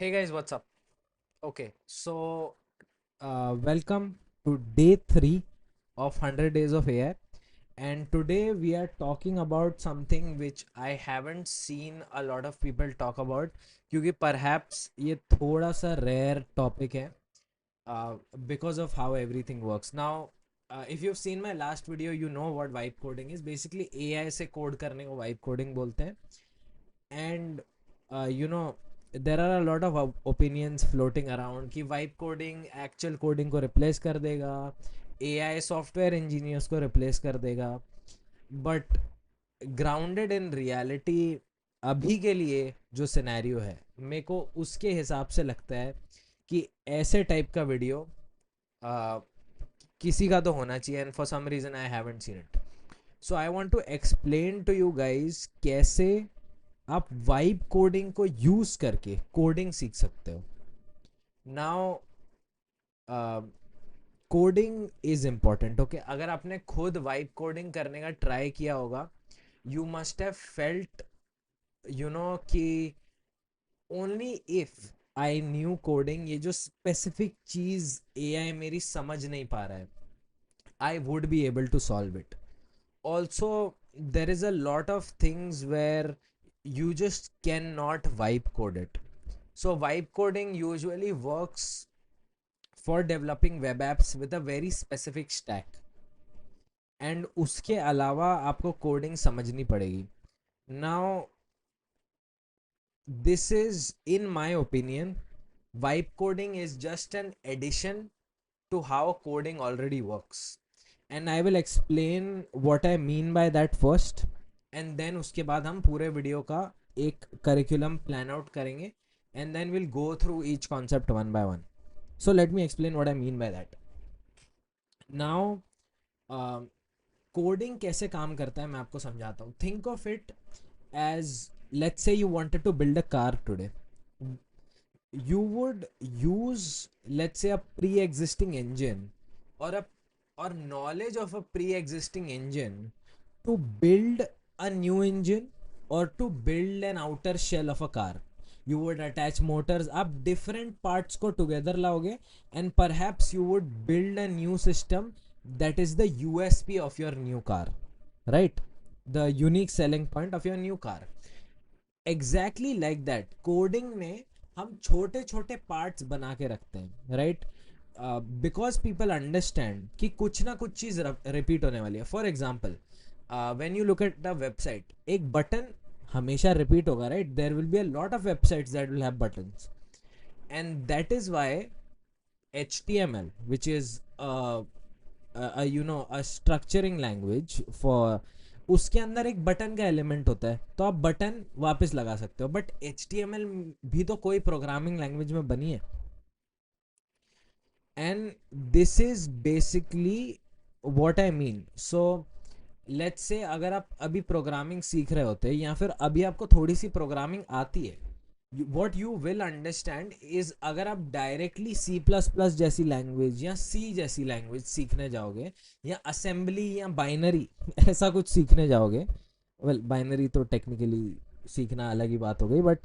Hey guys, what's up? Okay, so welcome to day 3 of 100 Days of AI. And today we are talking about something which I haven't seen a lot of people talk about क्योंकि perhaps ये थोड़ा सा rare topic है because of how everything works. Now, if you've seen my last video, you know what vibe coding is. Basically, AI से code करने को vibe coding बोलते हैं. And there are a lot of opinions floating around कि vibe coding actual coding को replace कर देगा, AI software engineers को रिप्लेस कर देगा. बट ग्राउंडेड इन रियलिटी अभी के लिए जो सिनेरियो है, मेरे को उसके हिसाब से लगता है कि ऐसे टाइप का वीडियो किसी का तो होना चाहिए. And for some reason I haven't seen it. So I want to explain to you guys कैसे आप वाइब कोडिंग को यूज करके कोडिंग सीख सकते हो. Now coding is important. Okay, अगर आपने खुद वाइब कोडिंग करने का ट्राई किया होगा, यू मस्ट हैव फेल्ट कि only if I knew coding, ये जो स्पेसिफिक चीज एआई मेरी समझ नहीं पा रहा है, I would be able to solve it. Also, there is a lot of things where you just cannot vibe code it. So vibe coding usually works for developing web apps with a very specific stack, and उसके अलावा आपको coding समझनी पड़ेगी. Now, this is, in my opinion, vibe coding is just an addition to how coding already works. And I will explain what I mean by that first, and then उसके बाद हम पूरे video का एक curriculum plan out करेंगे, and then we'll go through each concept one by one. So let me explain what I mean by that. Now, coding कैसे काम करता है मैं आपको समझाता हूँ. Think of it as, let's say you wanted to build a car today. You would use, let's say, a pre-existing engine, or a or knowledge of a pre-existing engine to build a new engine, or to build an outer shell of a car. You would attach motors, आप different parts को together लाओगे, and perhaps you would build a new system that is the USP of your new car, right? The unique selling point of your new car. Exactly like that coding में हम छोटे छोटे parts बना के रखते हैं, right? Because people understand कि कुछ ना कुछ चीज़ रिपीट होने वाली है. For example, when you look at the website, एक बटन हमेशा रिपीट होगा, right? There will be a lot of websites that will have buttons, and that is why HTML, which is a structuring language for, उसके अंदर एक button का element होता है, तो आप बटन वापस लगा सकते हो. बट HTML भी तो कोई प्रोग्रामिंग लैंग्वेज में बनी है. And this is basically what I mean. So let's say अगर आप अभी प्रोग्रामिंग सीख रहे होते हैं, या फिर अभी आपको थोड़ी सी प्रोग्रामिंग आती है, what you will understand is, अगर आप डायरेक्टली C++ जैसी लैंग्वेज या C जैसी लैंग्वेज सीखने जाओगे, या असेंबली या बाइनरी ऐसा कुछ सीखने जाओगे, वेल बाइनरी तो टेक्निकली सीखना अलग ही बात हो गई, बट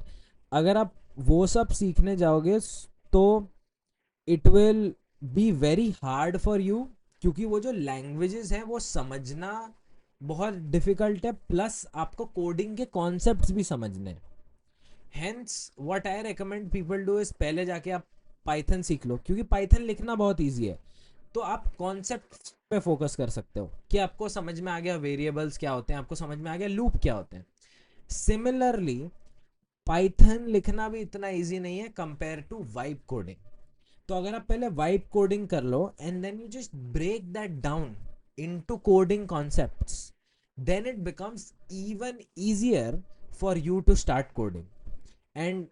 अगर आप वो सब सीखने जाओगे, तो it will be very hard for you, क्योंकि वो जो लैंग्वेजेस हैं वो समझना बहुत डिफिकल्ट है, प्लस आपको कोडिंग के कॉन्सेप्ट्स भी समझने हैं. Hence what I recommend people do is, पहले जाके आप पाइथन सीख लो, क्योंकि पाइथन लिखना बहुत ईजी है. तो आप कॉन्सेप्ट पे फोकस कर सकते हो कि आपको समझ में आ गया वेरिएबल्स क्या होते हैं, आपको समझ में आ गया लूप क्या होते हैं. सिमिलरली, पाइथन लिखना भी इतना ईजी नहीं है कंपेयर टू वाइब कोडिंग. तो अगर आप पहले वाइब कोडिंग कर लो, and then you just break that down into coding concepts, then it becomes even easier for you to start coding. And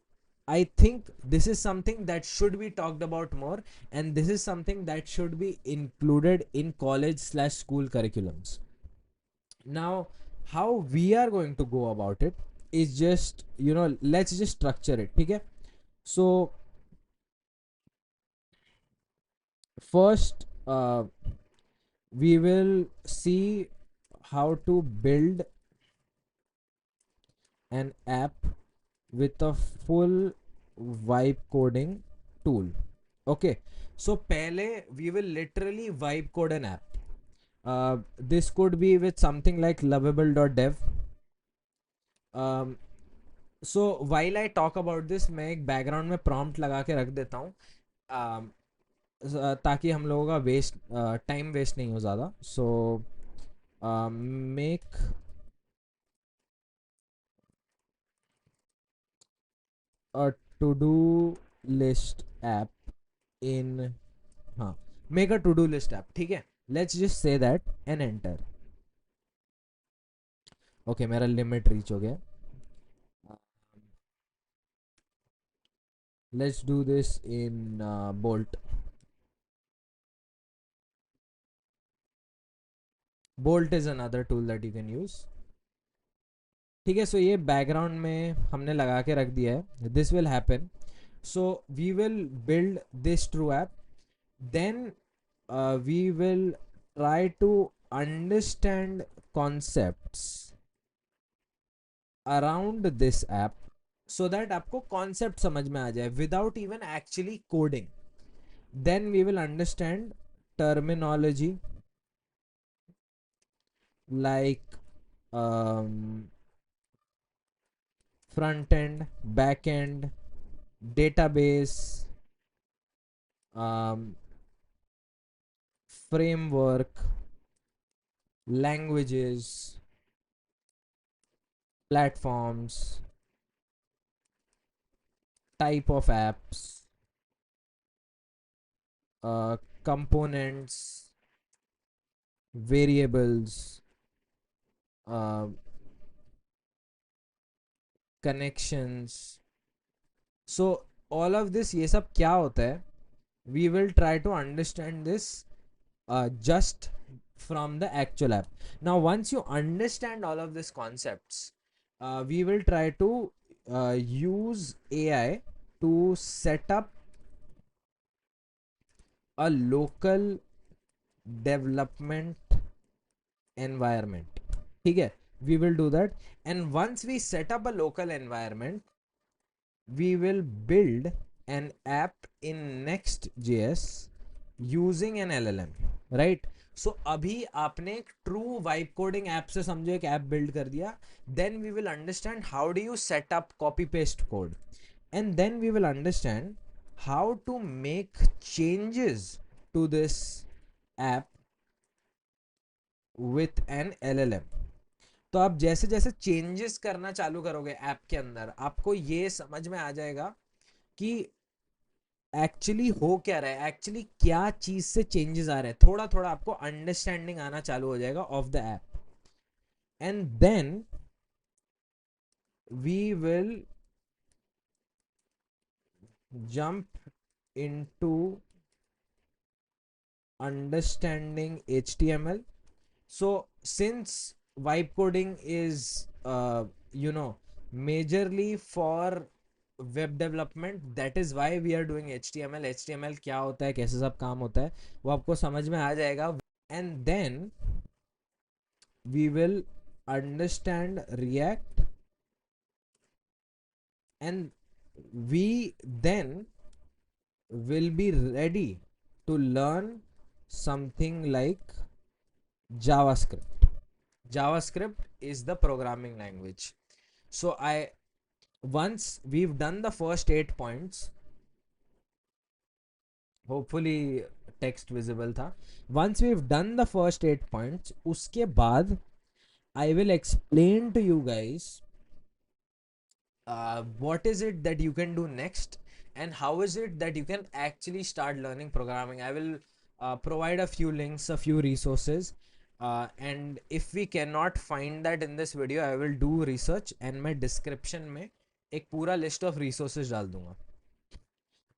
I think this is something that should be talked about more, and this is something that should be included in college slash school curriculums. Now, how we are going to go about it is just, let's just structure it. Okay, so first, we will see how to build an app with a full vibe coding tool. Okay, so पहले we will literally vibe code an app. This could be with something like lovable.dev. So while I talk about this, मैं एक background में prompt लगा के रख देता हूँ, ताकि हम लोगों का टाइम वेस्ट नहीं हो ज़्यादा. So make a to do list app in, हाँ, make a to do list app. ठीक है, let's just say that and enter. Okay, मेरा लिमिट रीच हो गया. Let's do this in Bolt. Bolt is another tool that you can use. ठीक है, सो ये background में हमने लगा के रख दिया है. This will happen. So we will build this true app. Then we will try to understand concepts around this app so that आपको concept समझ में आ जाए without even actually coding. Then we will understand terminology like front end, back end, database, um, framework, languages, platforms, type of apps, components, variables, uh, connections. So all of this, ये सब क्या होता है? We will try to understand this just from the actual app. Now once you understand all of these concepts, we will try to use AI to set up a local development environment. ठीक है, we will do that. And once we set up a local environment, we will build an app in Next.js using an LLM, right? So अभी आपने एक true vibe coding app से समझो एक app build कर दिया. Then we will understand how do you set up copy paste code, and then we will understand how to make changes to this app with an LLM. तो आप जैसे जैसे changes करना चालू करोगे ऐप के अंदर, आपको ये समझ में आ जाएगा कि एक्चुअली हो क्या रहा है, एक्चुअली क्या चीज से चेंजेस आ रहे हैं. थोड़ा थोड़ा आपको अंडरस्टैंडिंग आना चालू हो जाएगा of the app. And then we will jump into understanding HTML. So since vibe coding is you know majorly for web development, that is why we are doing HTML क्या होता है, कैसे सब काम होता है, वो आपको समझ में आ जाएगा. And then we will understand React, and we then will be ready to learn something like JavaScript. JavaScript is the programming language. So once we've done the first 8 points, hopefully text visible था. Once we've done the first 8 points, उसके बाद I will explain to you guys what is it that you can do next, and how is it that you can actually start learning programming. I will provide a few links, a few resources, and if we cannot find that in this video, I will do research and मैं description में एक पूरा list of resources डाल दूंगा.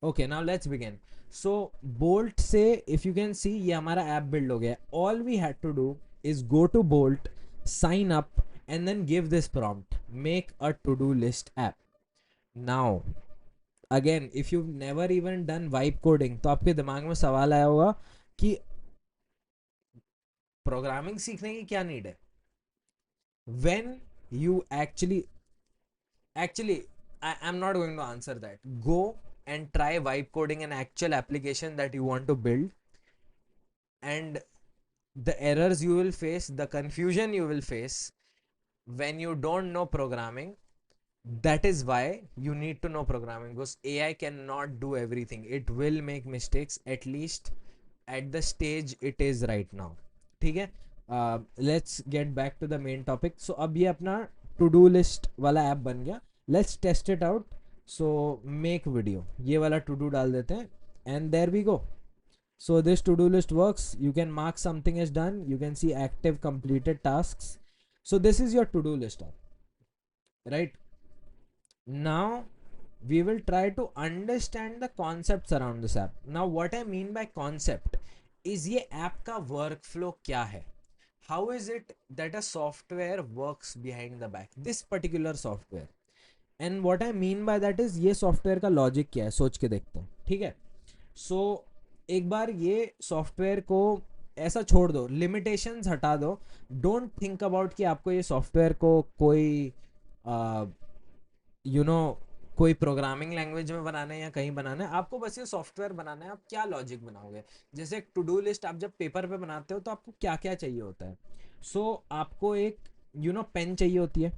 Okay, now let's begin. So Bolt से if you can see ये हमारा app build हो गया. All we had to do is go to Bolt, sign up, and then give this prompt: make a to-do list app. Now again, if you've never even done vibe coding, तो आपके दिमाग में सवाल आया होगा कि प्रोग्रामिंग सीखने की क्या नीड है. When you actually I'm not going to answer that. Go and try vibe coding an actual application that you want to build, and the errors you will face, the confusion you will face when you don't know programming. That is why you need to know programming, because AI cannot do everything. It will make mistakes, at least at the stage it is right now. ठीक है, let's get back to the main topic. So अब ये अपना to do list वाला app बन गया. Let's test it out. So make video, ये वाला टू डू डाल देते हैं, and there we go. So this to-do list works. You can mark something as done. You can see active completed tasks. So this is your to-do list app, right? Now we will try to understand the concepts around this app. Now what I mean by concept is ये app का workflow क्या है? How is it that a software works behind the back? This particular software. And what I mean by that is ये software का logic क्या है, सोच के देखते हैं. ठीक है. So एक बार ये सॉफ्टवेयर को ऐसा छोड़ दो, लिमिटेशंस हटा दो. डोंट थिंक अबाउट कि आपको ये सॉफ्टवेयर को कोई यू नो कोई प्रोग्रामिंग लैंग्वेज में बनाना है या कहीं बनाना है. आपको बस ये सॉफ्टवेयर बनाना है. आप क्या लॉजिक बनाओगे? जैसे एक टू डू लिस्ट आप जब पेपर पे बनाते हो तो आपको क्या क्या चाहिए होता है. आपको एक पेन चाहिए होती है.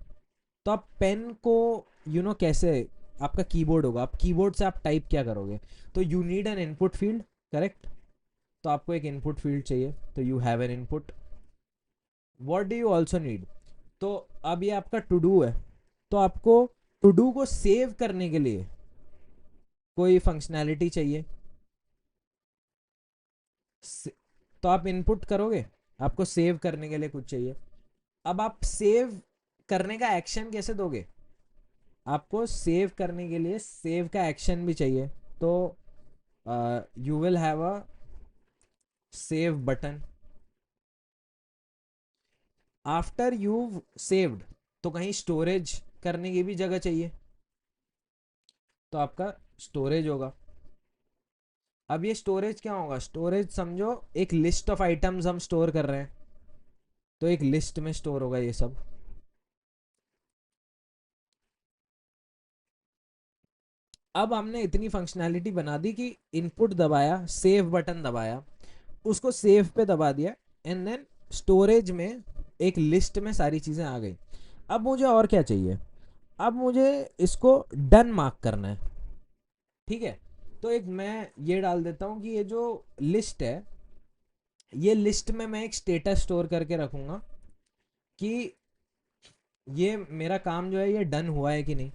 तो आप पेन को कैसे, आपका कीबोर्ड होगा, आप कीबोर्ड से आप टाइप क्या करोगे? तो you need an input field, correct? तो आपको एक इनपुट फील्ड चाहिए, तो you have an input. What do you also need? तो अब ये आपका टू डू है, तो आपको टू डू को सेव करने के लिए कोई फंक्शनैलिटी चाहिए. तो आप इनपुट करोगे, आपको सेव करने के लिए कुछ चाहिए. अब आप सेव करने का एक्शन कैसे दोगे? आपको सेव करने के लिए सेव का एक्शन भी चाहिए. तो you will have a save button. After you saved, तो कहीं स्टोरेज करने की भी जगह चाहिए, तो आपका स्टोरेज होगा. अब ये स्टोरेज क्या होगा? स्टोरेज समझो एक लिस्ट ऑफ आइटम्स हम स्टोर कर रहे हैं, तो एक लिस्ट में स्टोर होगा ये सब. अब हमने इतनी फंक्शनैलिटी बना दी कि इनपुट दबाया, सेव बटन दबाया, उसको सेव पे दबा दिया, एंड देन स्टोरेज में एक लिस्ट में सारी चीज़ें आ गई. अब मुझे और क्या चाहिए? अब मुझे इसको डन मार्क करना है. ठीक है, तो एक मैं ये डाल देता हूँ कि ये जो लिस्ट है, ये लिस्ट में मैं एक स्टेटस स्टोर करके रखूँगा कि ये मेरा काम जो है ये डन हुआ है कि नहीं.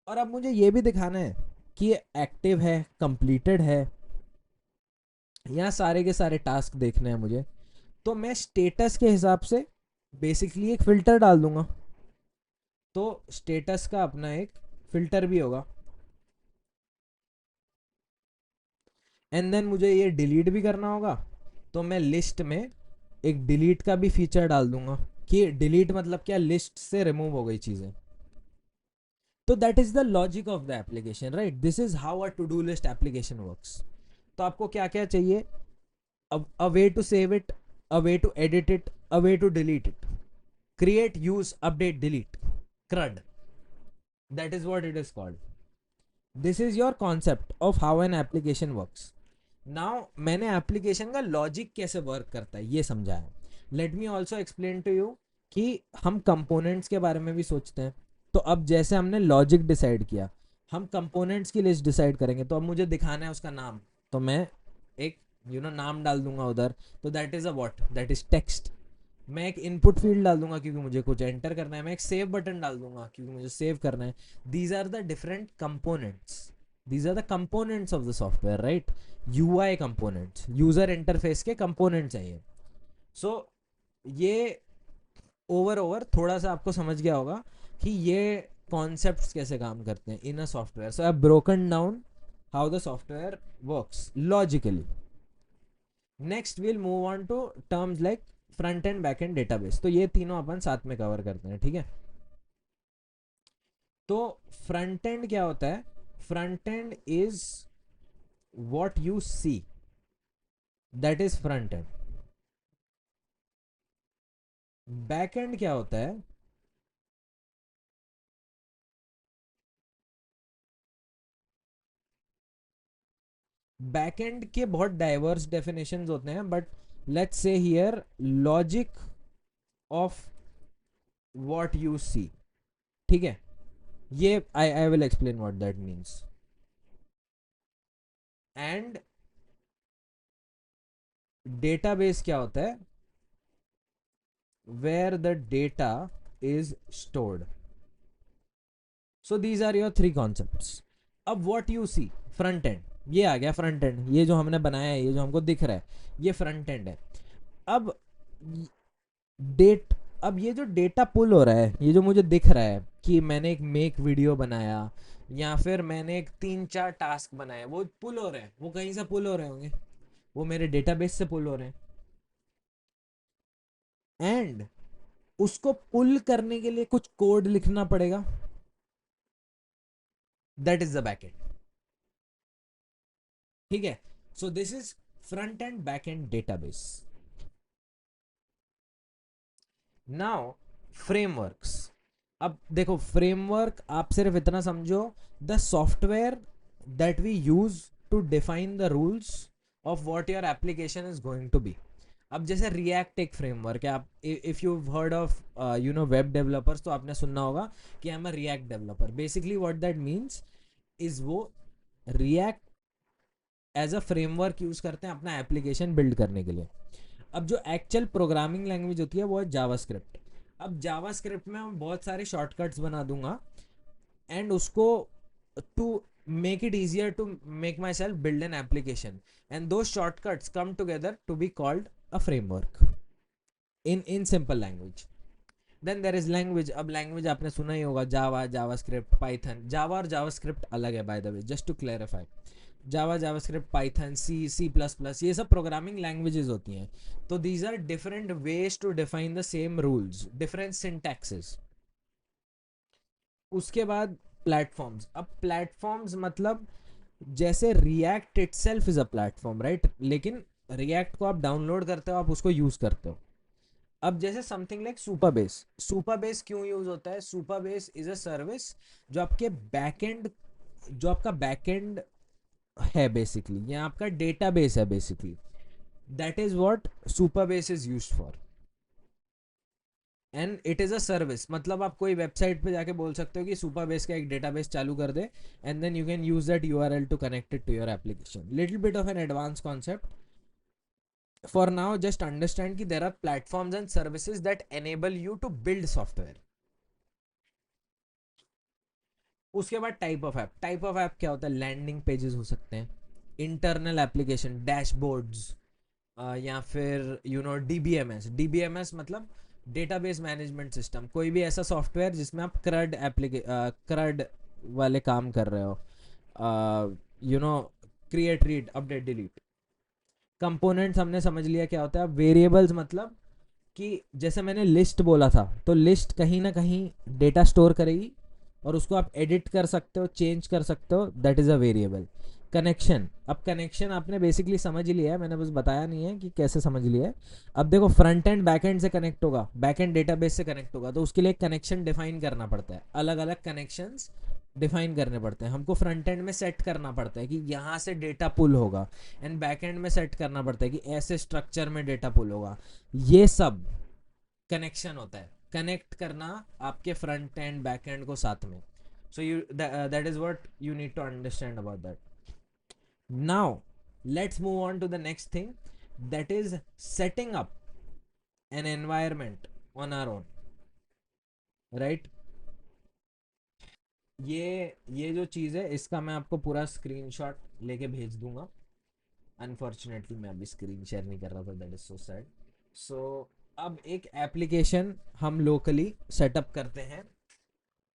और अब मुझे ये भी दिखाना है कि ये एक्टिव है, कंप्लीटेड है, यहाँ सारे के सारे टास्क देखने हैं मुझे. तो मैं स्टेटस के हिसाब से बेसिकली एक फ़िल्टर डाल दूंगा. तो स्टेटस का अपना एक फ़िल्टर भी होगा. एंड देन मुझे ये डिलीट भी करना होगा, तो मैं लिस्ट में एक डिलीट का भी फीचर डाल दूंगा कि डिलीट मतलब क्या, लिस्ट से रिमूव हो गई चीज़ें. तो that is the logic of the application, right? This is how a to do list application works. तो आपको क्या क्या चाहिए? a way to save it, a way to edit it, a way to delete it. Create, use, update, delete. CRUD. That is what it is called. This is your concept of how an application works. Now मैंने application का logic कैसे work करता है ये समझा है. Let me also explain to you कि हम कंपोनेंट्स के बारे में भी सोचते हैं. तो अब जैसे हमने लॉजिक डिसाइड किया, हम कंपोनेंट्स की लिस्ट डिसाइड करेंगे. तो अब मुझे दिखाना है उसका नाम, तो मैं एक नाम डाल दूंगा उधर. तो that is a what, that is text. मैं एक इनपुट फील्ड डाल दूंगा क्योंकि मुझे कुछ एंटर करना है. मैं एक सेव बटन डाल दूंगा क्योंकि मुझे सेव करना है. These are the different components. These are the components of the software, right? UI components, user interface के कंपोनेंट्स हैं ये. सो ये ओवर थोड़ा सा आपको समझ गया होगा कि ये कॉन्सेप्ट्स कैसे काम करते हैं in a software. So I have broken down how the software works logically. Next will move on to terms like front end back end database. तो ये तीनों अपन साथ में कवर करते हैं, ठीक है? तो फ्रंट एंड क्या होता है? Front end is what you see, that is front end. Back end क्या होता है? बैकएंड के बहुत डाइवर्स डेफिनेशंस होते हैं, but let's say here logic of what you see, ठीक है? ये I will explain what that means. And database क्या होता है? Where the data is stored. So these are your three concepts. अब what you see, front end, ये आ गया फ्रंट एंड. ये जो हमने बनाया है, ये जो हमको दिख रहा है, ये फ्रंट एंड है. अब डेट अब ये जो डेटा पुल हो रहा है, ये जो मुझे दिख रहा है कि मैंने एक मेक वीडियो बनाया या फिर मैंने एक 3-4 टास्क बनाए, वो पुल हो रहे हैं. वो कहीं से पुल हो रहे होंगे, वो मेरे डेटाबेस से पुल हो रहे हैं. एंड उसको पुल करने के लिए कुछ कोड लिखना पड़ेगा. That is the backend. ठीक है? So this is front end back end database. Now frameworks. अब देखो, फ्रेमवर्क आप सिर्फ इतना समझो, the software that we use to define the rules of what your application is going to be. अब जैसे रिएक्ट एक फ्रेमवर्क है. आप if you heard of web developers, तो आपने सुनना होगा कि I am a React developer. Basically what that means is वो React as a framework use करते हैं अपना एप्लीकेशन बिल्ड करने के लिए. अब जो एक्चुअल प्रोग्रामिंग लैंग्वेज होती है वो है जावास्क्रिप्ट. अब जावास्क्रिप्ट में मैं बहुत सारे शॉर्टकट्स बना दूंगा एंड उसको to make it easier to make myself build an application, and those shortcuts come together to be called a framework in simple language. Then there is language. अब language आपने सुना ही होगा, जावा, जावास्क्रिप्ट, पाइथन. जावा और JavaScript अलग है, by the way, just to clarify. Java, JavaScript, Python, C, C plus plus, ये सब programming languages होती हैं. तो these are different ways to define the same rules, different syntaxes. उसके बाद प्लेटफॉर्म्स. अब प्लेटफॉर्म्स मतलब जैसे React itself is a platform, right? लेकिन रिएक्ट को आप डाउनलोड करते हो, आप उसको यूज करते हो. अब जैसे समथिंग लाइक सुपरबेस. सुपरबेस क्यों यूज होता है? सुपरबेस इज अ सर्विस जो आपके बैकएंड, जो आपका बैकएंड है बेसिकली, या आपका डेटाबेस है basically. That is what Supabase is used for. And it is a service. मतलब आप कोई वेबसाइट पे जाके बोल सकते हो कि सुपरबेस का एक डेटाबेस चालू कर दे, and then you can use that URL to connect it to your application. Little bit of an advance concept. For now, just understand that there are platforms and services that enable you to build software. उसके बाद type of app. Type of app क्या होता है? Landing pages हो सकते हैं, internal application, dashboards, या फिर डीबीएमएस मतलब डेटाबेस मैनेजमेंट सिस्टम. कोई भी ऐसा सॉफ्टवेयर जिसमें आप क्रड वाले काम कर रहे हो, you know create, read, update, delete. Components हमने समझ लिया क्या होता है. वेरिएबल्स मतलब कि जैसे मैंने लिस्ट बोला था, तो लिस्ट कहीं ना कहीं डेटा स्टोर करेगी और उसको आप एडिट कर सकते हो, चेंज कर सकते हो. That is a variable. Connection. अब कनेक्शन आपने बेसिकली समझ ही लिया है, मैंने बस बताया नहीं है कि कैसे समझ लिया है. अब देखो, फ्रंट एंड बैक एंड से कनेक्ट होगा, बैक एंड डेटाबेस से कनेक्ट होगा, तो उसके लिए कनेक्शन डिफाइन करना पड़ता है. अलग अलग कनेक्शंस डिफाइन करने पड़ते हैं हमको. फ्रंट एंड में सेट करना पड़ता है कि यहाँ से डेटा पुल होगा, एंड बैक एंड में सेट करना पड़ता है कि ऐसे स्ट्रक्चर में डेटा पुल होगा. ये सब कनेक्शन होता है, कनेक्ट करना आपके फ्रंट एंड बैक एंड को साथ में. So you that is what you need to understand about that. Now let's move on to the next thing, that is setting up an environment on our own, right? ये जो चीज़ है, इसका मैं आपको पूरा स्क्रीनशॉट लेके भेज दूंगा. अनफॉर्चुनेटली मैं अभी स्क्रीन शेयर नहीं कर रहा था, दैट इज सो सैड. सो अब एक एप्लीकेशन हम लोकली सेटअप करते हैं.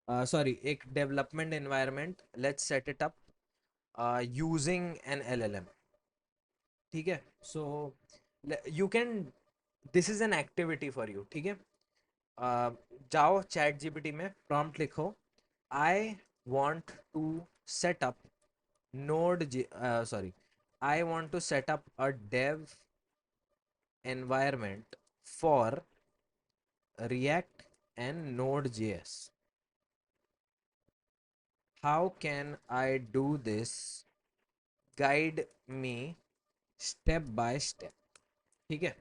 सॉरी, एक development environment, let's set it up using an LLM. ठीक है? So you can, this is an activity for you. ठीक है? जाओ चैट जीपीटी में प्रॉम्प्ट लिखो, I want to set up node sorry, I want to set up a dev environment for React and Node.js. How can I do this guide me step by step. ठीक है,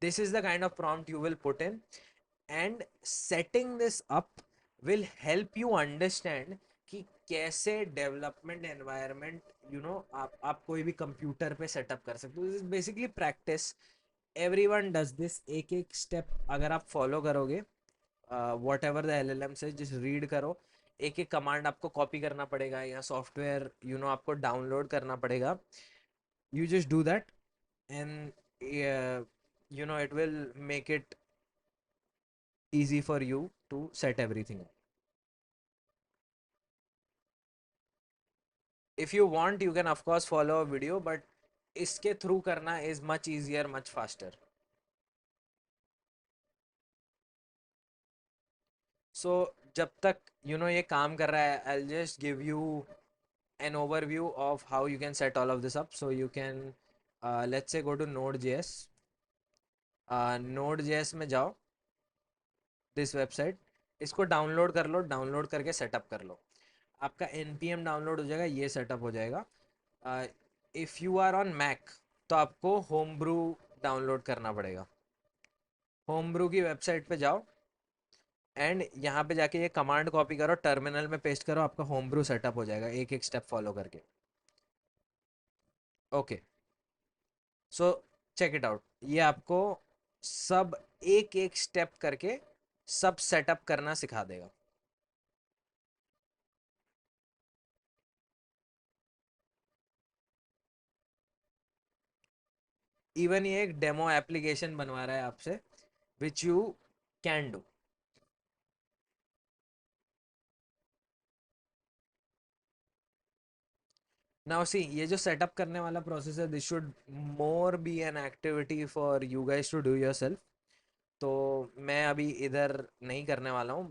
this is the kind of prompt you will put in, and setting this up will help you understand कि कैसे development environment आप कोई भी computer पे setup कर सकते हो. This is basically practice. Everyone does this. एक एक स्टेप अगर आप फॉलो करोगे, whatever the L L M से जिस रीड करो, एक एक कमांड आपको कॉपी करना पड़ेगा या सॉफ्टवेयर आपको डाउनलोड करना पड़ेगा. You just do that, and it will make it easy for you to set everything up. If you want, you can of course follow a video, but इसके through करना is much easier, much faster. So जब तक ये काम कर रहा है, I'll just give you an overview of how you can set all of this up. So you can let's say go to Node.js. Node.js में जाओ, दिस वेबसाइट, इसको डाउनलोड कर लो, डाउनलोड करके सेटअप कर लो. आपका npm डाउनलोड हो जाएगा, ये सेटअप हो जाएगा. If you are on Mac तो आपको होम ब्रू डाउनलोड करना पड़ेगा. होम ब्रू की वेबसाइट पे जाओ एंड यहाँ पे जाके ये कमांड कॉपी करो, टर्मिनल में पेस्ट करो, आपका होम ब्रू सेटअप हो जाएगा एक एक स्टेप फॉलो करके. Okay, so check it out. ये आपको सब एक एक स्टेप करके सब सेटअप करना सिखा देगा. इवन ये एक डेमो एप्लीकेशन बनवा रहा है आपसे, which you can do. Now see, ये जो सेटअप करने वाला प्रोसेस है, this should more be an activity for you guys to do yourself. तो मैं अभी इधर नहीं करने वाला हूँ,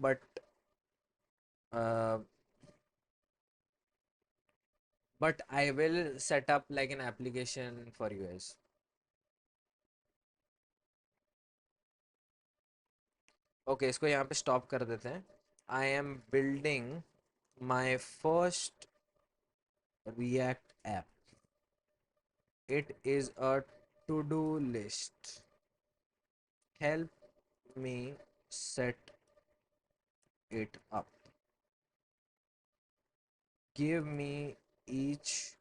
but I will set up like an application for you guys. Okay, इसको यहाँ पे स्टॉप कर देते हैं. I am building my first React app. It is a to do list. Help me set it up. Give me each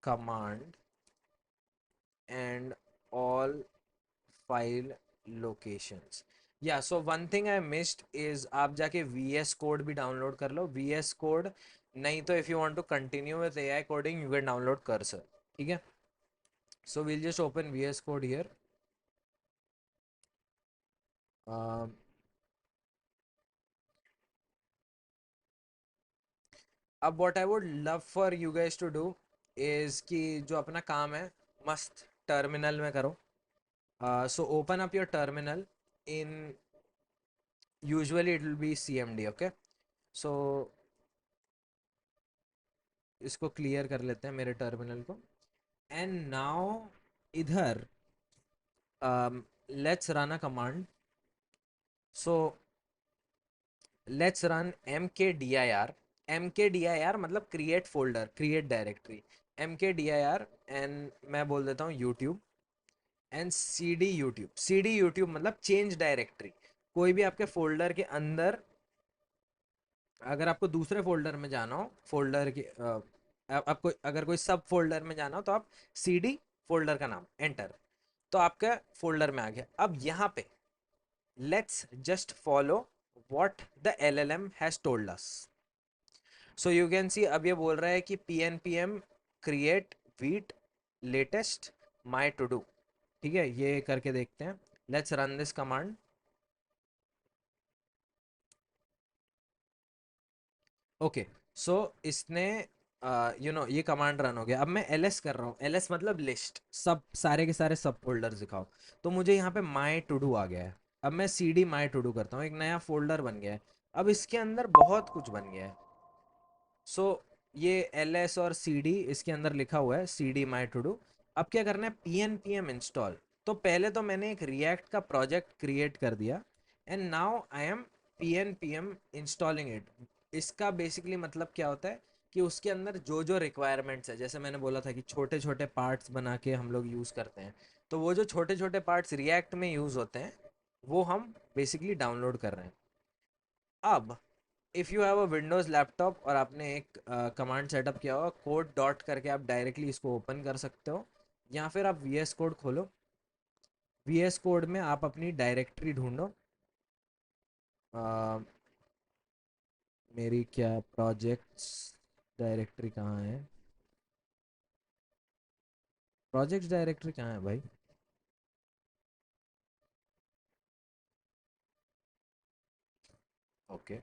command and all file locations. Yeah, so one thing I missed is आप जाके VS Code भी download कर लो. VS Code नहीं तो if you want to continue with AI coding, you can download Cursor. ठीक है, so we'll just open VS Code here. Um, अब what I would love for you guys to do is कि जो अपना काम है मस्त टर्मिनल में करो. So open up your terminal in, usually it will be CMD. Okay, so इसको क्लियर कर लेते हैं मेरे टर्मिनल को. एंड नाउ इधर let's run a command. So let's run mkdir मतलब create folder, create directory. mkdir and मैं बोल देता हूँ यूट्यूब एंड cd यूट्यूब मतलब चेंज डायरेक्टरी. कोई भी आपके फोल्डर के अंदर, अगर आपको दूसरे फोल्डर में जाना हो, फोल्डर के आपको अगर कोई सब फोल्डर में जाना हो तो आप cd फोल्डर का नाम एंटर, तो आपका फोल्डर में आ गया. अब यहाँ पे let's just follow what the LLM has told us. So you can see, अब ये बोल रहा है कि pnpm create vite latest my to do. ठीक है, ये करके देखते हैं. Let's run this command. Okay, so इसने ये कमांड रन हो गया. अब मैं ls कर रहा हूँ. ls मतलब लिस्ट, सब सारे के सारे सब फोल्डर दिखाओ. तो मुझे यहाँ पे माई टू डू आ गया है. अब मैं cd माई टू डू करता हूँ, एक नया फोल्डर बन गया है. अब इसके अंदर बहुत कुछ बन गया है. सो ये ls और cd इसके अंदर लिखा हुआ है, cd माई टू डू. अब क्या करना है, pnpm इंस्टॉल. तो पहले तो मैंने एक रिएक्ट का प्रोजेक्ट क्रिएट कर दिया and now I am pnpm installing it. इसका बेसिकली मतलब क्या होता है, कि उसके अंदर जो जो रिक्वायरमेंट्स है, जैसे मैंने बोला था कि छोटे छोटे पार्ट्स बना के हम लोग यूज़ करते हैं, तो वो जो छोटे छोटे पार्ट्स रिएक्ट में यूज़ होते हैं वो हम बेसिकली डाउनलोड कर रहे हैं। अब if you have a Windows laptop और आपने एक कमांड सेटअप किया हुआ कोड डॉट करके, आप डायरेक्टली इसको ओपन कर सकते हो, या फिर आप वी एस कोड खोलो। वी एस कोड में आप अपनी डायरेक्टरी ढूंढो। अ, मेरी क्या प्रोजेक्ट्स डायरेक्टरी कहाँ है? प्रोजेक्ट्स डायरेक्टरी कहाँ है भाई? ओके,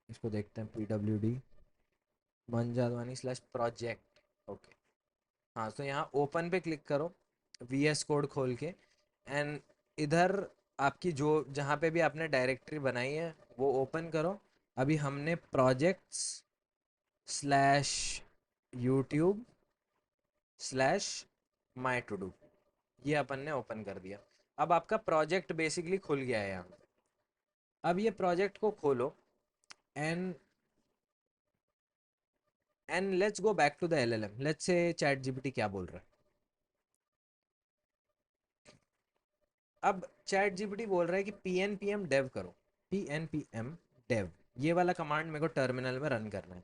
इसको देखते हैं, पी डब्ल्यू डी मन जादवानी स्लैश प्रोजेक्ट। ओके, हाँ, तो यहाँ ओपन पे क्लिक करो वी एस कोड खोल के, एंड इधर आपकी जो जहाँ पे भी आपने डायरेक्टरी बनाई है वो ओपन करो। अभी हमने projects slash YouTube slash my to do, ये अपन ने ओपन कर दिया। अब आपका प्रोजेक्ट बेसिकली खुल गया है यहाँ। अब ये प्रोजेक्ट को खोलो, and let's go back to the LLM. Let's say ChatGPT क्या बोल रहा है। अब चैट जीपीटी बोल रहा है कि P N P M dev करो। P N P M dev, ये वाला कमांड मेरे को टर्मिनल में रन करना है।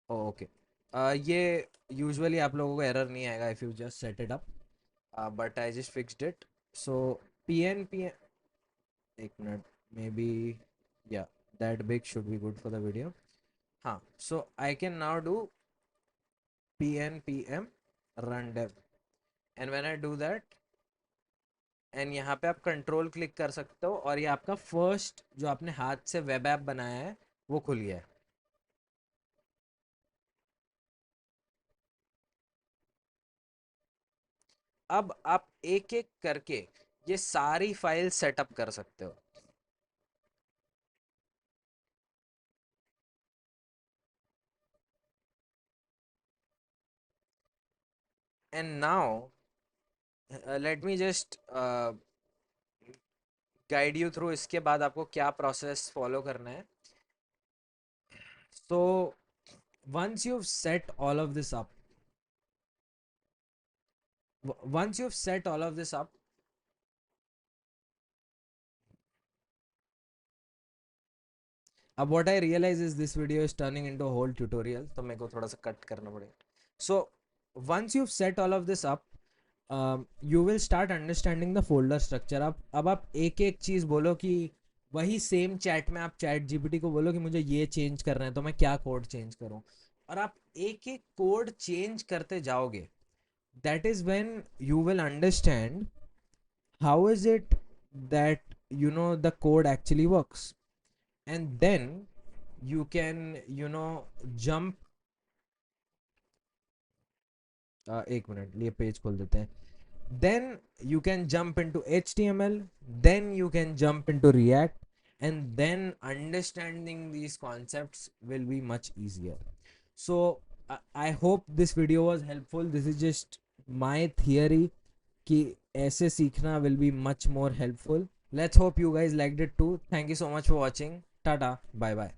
ओके, ये यूजुअली आप लोगों को एरर नहीं आएगा if you just set it up, but I just fixed it. So P N P, एक मिनट, मे बी, या that big should be good for the video. हाँ, so I can now do P N P M run dev, and when I do that, and यहाँ पे आप control click कर सकते हो, और ये आपका फर्स्ट जो आपने हाथ से वेब ऐप बनाया है वो खुल गया है। अब आप एक एक करके ये सारी फाइल सेटअप कर सकते हो। And now let me just guide you through इसके बाद आपको क्या प्रोसेस फॉलो करना है। So once you set all of this up, once you've set all of this up, अब what I realize is this video is turning into a whole tutorial, तो मेरे को थोड़ा सा कट करना पड़ेगा। So once you've set all of this up, you will start understanding the folder structure। अब आप एक एक चीज़ बोलो कि वही सेम चैट में आप चैट जीपीटी को बोलो कि मुझे ये चेंज करना है, तो मैं क्या कोड चेंज करूँ, और आप एक एक कोड चेंज करते जाओगे। That is when you will understand how is it that the code actually works, and then you can jump, एक मिनट, ये पेज खोल देते हैं। Then you can jump into HTML, then you can jump into React, and then understanding these concepts will be much easier. So I hope this video was helpful. This is just my theory कि ऐसे सीखना will be much more helpful. Let's hope you guys liked it too. Thank you so much for watching. Tata, bye bye.